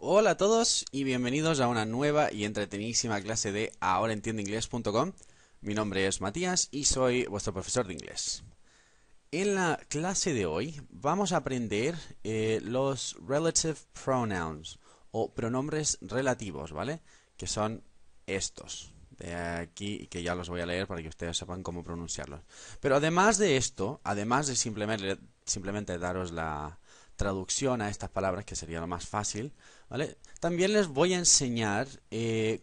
Hola a todos y bienvenidos a una nueva y entretenidísima clase de ahoraentiendeinglés.com. Mi nombre es Matías y soy vuestro profesor de inglés. En la clase de hoy vamos a aprender los relative pronouns o pronombres relativos, ¿vale? Que son estos de aquí y que ya los voy a leer para que ustedes sepan cómo pronunciarlos. Pero además de esto, además de simplemente daros la traducción a estas palabras, que sería lo más fácil, ¿vale? También les voy a enseñar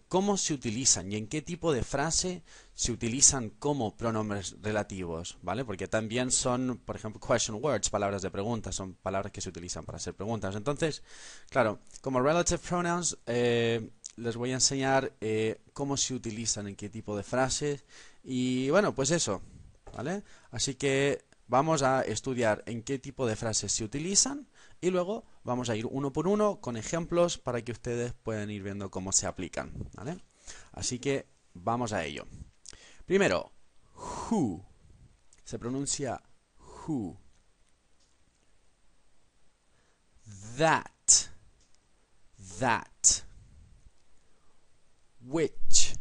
cómo se utilizan y en qué tipo de frase se utilizan como pronombres relativos, ¿vale? Porque también son, por ejemplo, question words, palabras de pregunta, son palabras que se utilizan para hacer preguntas. Entonces, claro, como relative pronouns, les voy a enseñar cómo se utilizan, en qué tipo de frases y bueno, pues eso, ¿vale? Así que vamos a estudiar en qué tipo de frases se utilizan y luego vamos a ir uno por uno con ejemplos para que ustedes puedan ir viendo cómo se aplican, ¿vale? Así que vamos a ello. Primero, who. Se pronuncia who. That. That. Which.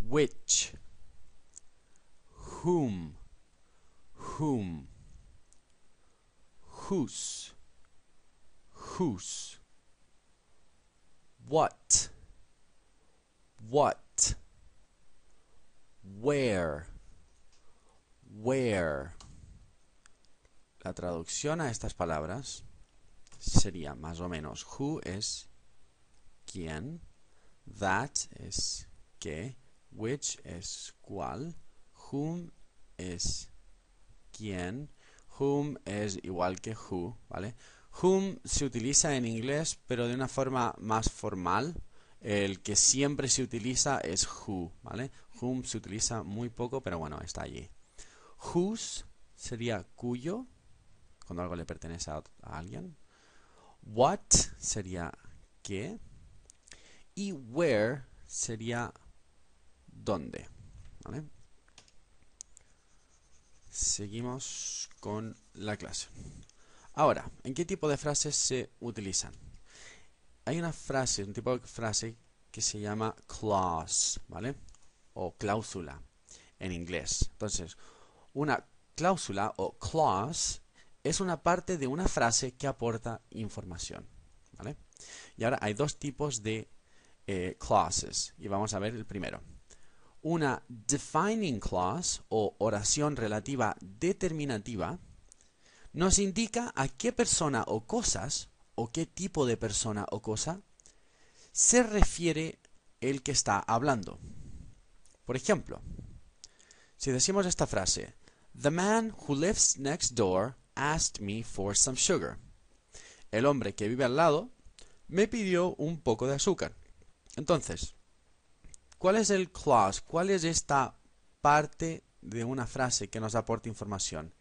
Which. Whom. Whom. Whose. Whose. What. What. Where. Where. La traducción a estas palabras sería más o menos who es quién, that es qué, which es cuál, whom es quién, whom es igual que who, ¿vale? Whom se utiliza en inglés pero de una forma más formal. El que siempre se utiliza es who, ¿vale? Whom se utiliza muy poco, pero bueno, está allí. Whose sería cuyo, cuando algo le pertenece a alguien. What sería qué. Y where sería dónde, ¿vale? Seguimos con la clase. Ahora, ¿en qué tipo de frases se utilizan? Hay una frase, un tipo de frase que se llama clause, ¿vale? O cláusula en inglés. Entonces, una cláusula o clause es una parte de una frase que aporta información, ¿vale? Y ahora hay dos tipos de clauses y vamos a ver el primero. Una defining clause o oración relativa determinativa nos indica a qué persona o cosas o qué tipo de persona o cosa se refiere el que está hablando. Por ejemplo, si decimos esta frase: The man who lives next door asked me for some sugar. El hombre que vive al lado me pidió un poco de azúcar. Entonces, ¿cuál es el clause? ¿Cuál es esta parte de una frase que nos aporta información?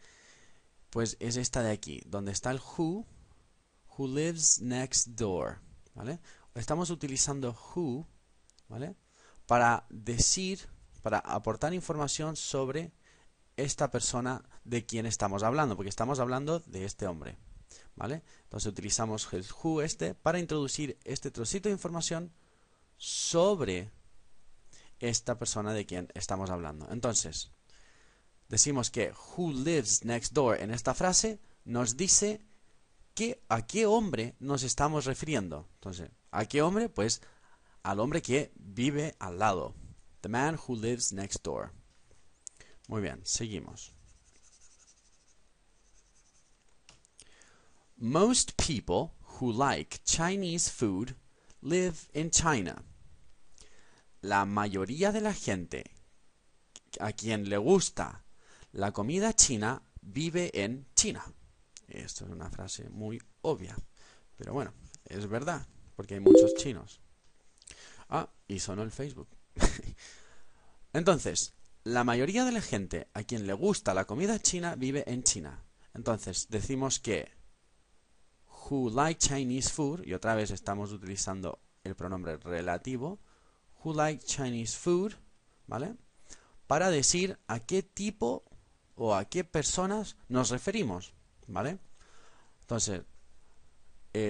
Pues es esta de aquí, donde está el who lives next door, ¿vale? Estamos utilizando who, ¿vale? Para decir, para aportar información sobre esta persona de quien estamos hablando, porque estamos hablando de este hombre, ¿vale? Entonces utilizamos el who para introducir este trocito de información sobre esta persona de quien estamos hablando. Entonces, decimos que who lives next door en esta frase nos dice a qué hombre nos estamos refiriendo. Entonces, ¿a qué hombre? Pues al hombre que vive al lado. The man who lives next door. Muy bien, seguimos. Most people who like Chinese food live in China. La mayoría de la gente a quien le gusta la comida china vive en China. Esto es una frase muy obvia, pero bueno, es verdad, porque hay muchos chinos. Ah, y sonó el Facebook. Entonces, la mayoría de la gente a quien le gusta la comida china vive en China. Entonces, decimos que who like Chinese food, y otra vez estamos utilizando el pronombre relativo, who like Chinese food, ¿vale? Para decir a qué tipo o a qué personas nos referimos, ¿vale? Entonces,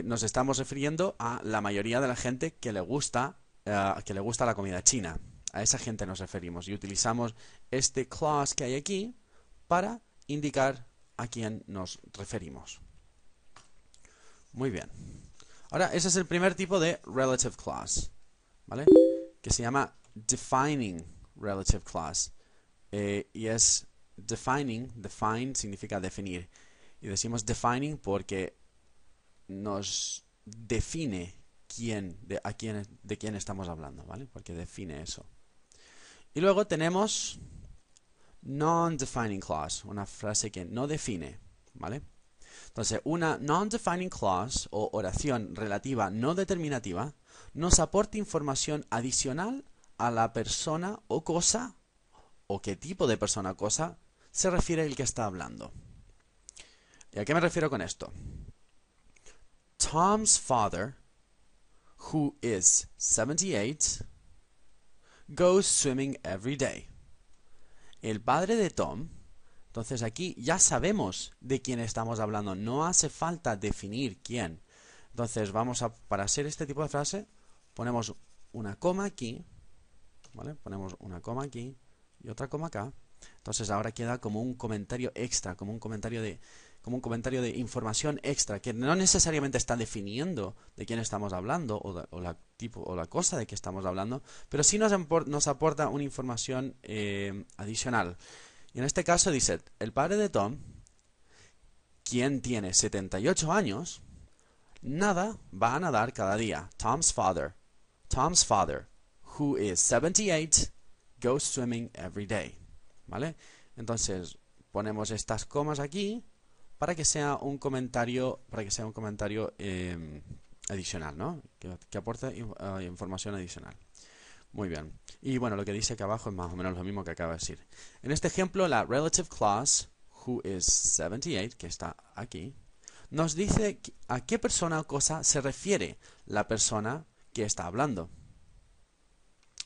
nos estamos refiriendo a la mayoría de la gente que le gusta la comida china. A esa gente nos referimos y utilizamos este clause que hay aquí para indicar a quién nos referimos. Muy bien. Ahora, ese es el primer tipo de relative clause, ¿vale? Que se llama defining relative clause. Y es define significa definir. Y decimos defining porque nos define de quién estamos hablando, ¿vale? Porque define eso. Y luego tenemos non-defining clause, una frase que no define, ¿vale? Entonces, una non-defining clause o oración relativa no determinativa nos aporta información adicional a la persona o cosa, o qué tipo de persona o cosa se refiere el que está hablando. ¿Y a qué me refiero con esto? Tom's father, who is 78, goes swimming every day. El padre de Tom. Entonces aquí ya sabemos de quién estamos hablando. No hace falta definir quién. Entonces para hacer este tipo de frase, ponemos una coma aquí, ¿vale? Ponemos una coma aquí y otra coma acá. Entonces ahora queda como un comentario extra, como un comentario de información extra que no necesariamente está definiendo de quién estamos hablando o la cosa de que estamos hablando, pero sí nos aporta una información adicional. Y en este caso dice, el padre de Tom, quien tiene 78 años, va a nadar cada día. Tom's father, who is 78, goes swimming every day. ¿Vale? Entonces, ponemos estas comas aquí para que sea un comentario, adicional, ¿no? Que aporte información adicional. Muy bien. Y bueno, lo que dice aquí abajo es más o menos lo mismo que acaba de decir. En este ejemplo, la relative clause, who is 78, que está aquí, nos dice a qué persona o cosa se refiere la persona que está hablando.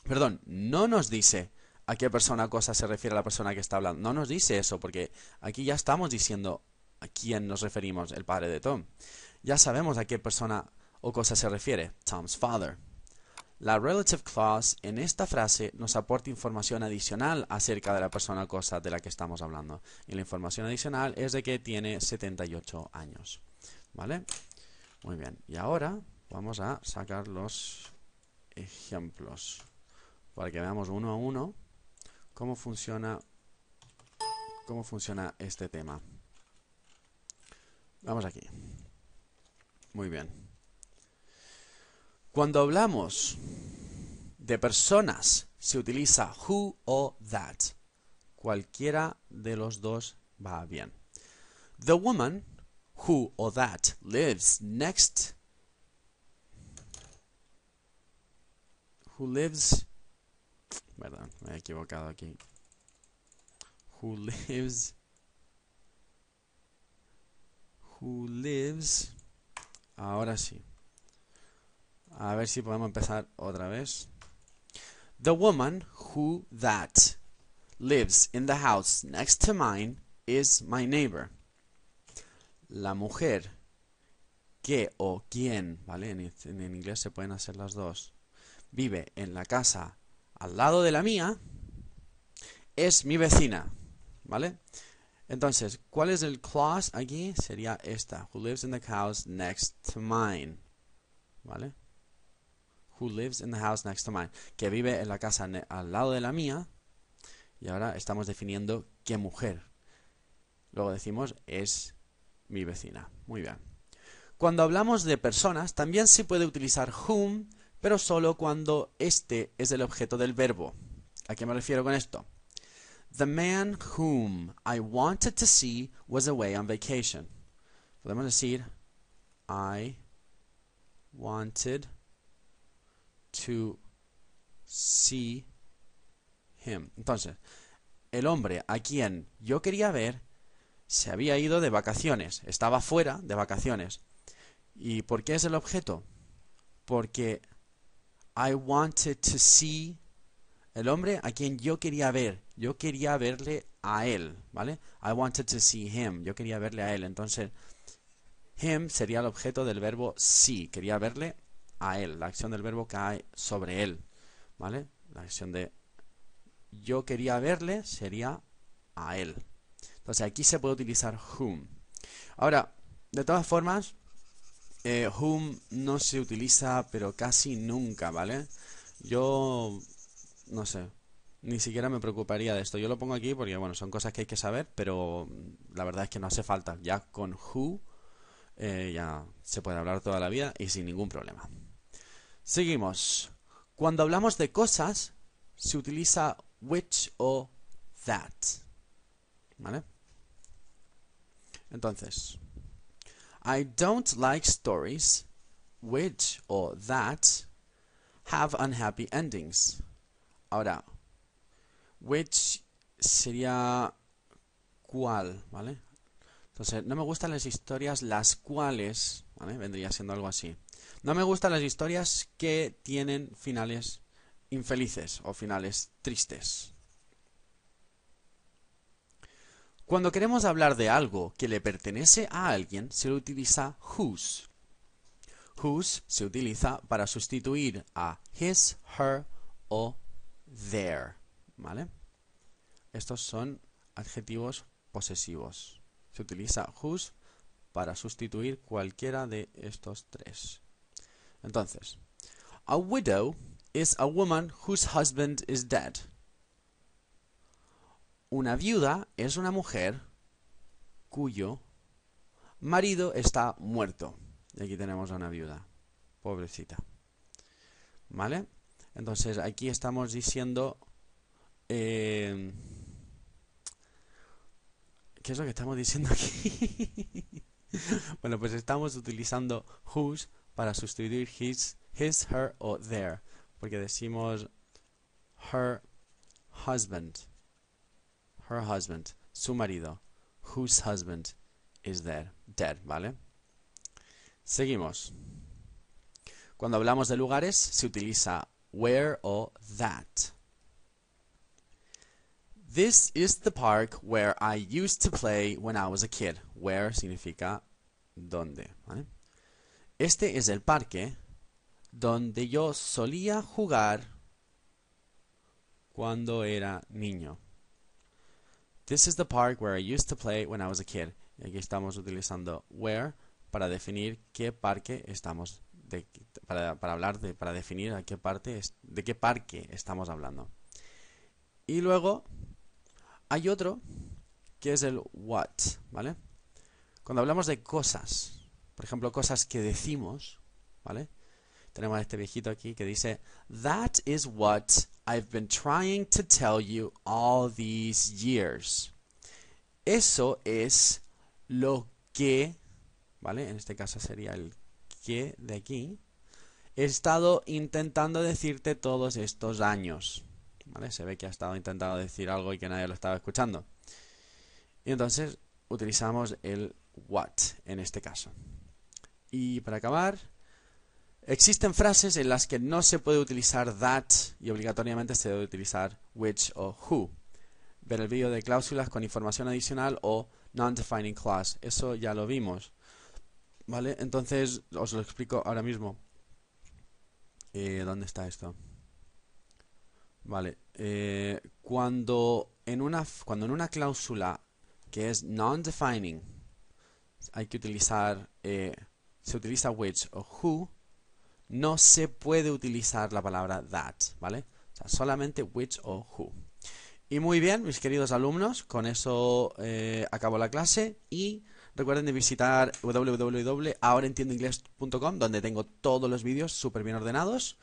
Perdón, no nos dice a qué persona o cosa se refiere la persona que está hablando. No nos dice eso, porque aquí ya estamos diciendo a quién nos referimos, el padre de Tom. Ya sabemos a qué persona o cosa se refiere, Tom's father. La relative clause en esta frase nos aporta información adicional acerca de la persona o cosa de la que estamos hablando. Y la información adicional es de que tiene 78 años. ¿Vale? Muy bien. Y ahora vamos a sacar los ejemplos para que veamos uno a uno cómo funciona este tema. Vamos aquí. Muy bien. Cuando hablamos de personas, se utiliza who o that. Cualquiera de los dos va bien. The woman, who or that, lives next. Who lives. Perdón, me he equivocado aquí. Who lives. Ahora sí. A ver si podemos empezar otra vez. The woman who that lives in the house next to mine is my neighbor. La mujer que o quien, ¿vale? En inglés se pueden hacer las dos. Vive en la casa al lado de la mía es mi vecina, ¿vale? Entonces, ¿cuál es el clause aquí? Sería esta. Who lives in the house next to mine. ¿Vale? Who lives in the house next to mine. Que vive en la casa al lado de la mía. Y ahora estamos definiendo qué mujer. Luego decimos es mi vecina. Muy bien. Cuando hablamos de personas, también se puede utilizar whom, pero solo cuando este es el objeto del verbo. ¿A qué me refiero con esto? The man whom I wanted to see was away on vacation. Podemos decir I wanted to see him. Entonces, el hombre a quien yo quería ver se había ido de vacaciones, estaba fuera de vacaciones. ¿Y por qué es el objeto? Porque I wanted to see el hombre a quien yo quería ver. Yo quería verle a él, ¿vale? I wanted to see him. Yo quería verle a él. Entonces, Him sería el objeto del verbo see. Quería verle a él. La acción del verbo cae sobre él. ¿Vale? La acción de yo quería verle sería a él. Entonces aquí se puede utilizar whom. Ahora, de todas formas, whom no se utiliza pero casi nunca, ¿vale? Yo no sé, ni siquiera me preocuparía de esto. Yo lo pongo aquí porque, bueno, son cosas que hay que saber, pero la verdad es que no hace falta. Ya con who ya se puede hablar toda la vida y sin ningún problema. Seguimos. Cuando hablamos de cosas, se utiliza which o that. ¿Vale? Entonces, I don't like stories which or that have unhappy endings. Ahora, which sería cuál, ¿vale? Entonces, no me gustan las historias las cuales, ¿vale? Vendría siendo algo así. No me gustan las historias que tienen finales infelices o finales tristes. Cuando queremos hablar de algo que le pertenece a alguien, se utiliza whose. Whose se utiliza para sustituir a his, her o their, ¿vale? Estos son adjetivos posesivos. Se utiliza whose para sustituir cualquiera de estos tres. Entonces, a widow is a woman whose husband is dead. Una viuda es una mujer cuyo marido está muerto. Y aquí tenemos a una viuda. Pobrecita. ¿Vale? Entonces, aquí estamos diciendo... ¿qué es lo que estamos diciendo aquí? Bueno, pues estamos utilizando whose para sustituir his, her o their. Porque decimos her husband. Her husband. Su marido. Whose husband is dead, ¿vale? Seguimos. Cuando hablamos de lugares, se utiliza where o that. This is the park where I used to play when I was a kid. Where significa dónde, ¿vale? Este es el parque donde yo solía jugar cuando era niño. This is the park where I used to play when I was a kid. Y aquí estamos utilizando where para definir qué parque estamos para hablar de para definir a qué parte de qué parque estamos hablando. Y luego hay otro que es el what, ¿vale? Cuando hablamos de cosas, por ejemplo, cosas que decimos, ¿vale? Tenemos a este viejito aquí que dice That is what I've been trying to tell you all these years. Eso es lo que, ¿vale? En este caso sería el que de aquí. He estado intentando decirte todos estos años. ¿Vale? Se ve que ha estado intentando decir algo y que nadie lo estaba escuchando. Y entonces utilizamos el what en este caso. Y para acabar, existen frases en las que no se puede utilizar that y obligatoriamente se debe utilizar which o who. Ver el vídeo de cláusulas con información adicional o non-defining clause. Eso ya lo vimos. ¿Vale? Entonces os lo explico ahora mismo. ¿Dónde está esto? Vale. Cuando en una cláusula que es non-defining hay que utilizar se utiliza which o who, no se puede utilizar la palabra that, ¿vale? O sea, solamente which o who. Y muy bien, mis queridos alumnos, con eso acabo la clase y recuerden de visitar www.ahoraentiendoinglés.com, donde tengo todos los vídeos súper bien ordenados.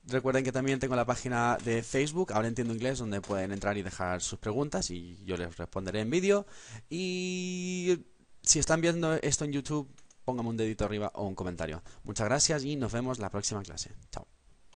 Recuerden que también tengo la página de Facebook, Ahora Entiendo Inglés, donde pueden entrar y dejar sus preguntas y yo les responderé en vídeo. Y si están viendo esto en YouTube, pónganme un dedito arriba o un comentario. Muchas gracias y nos vemos la próxima clase. Chao.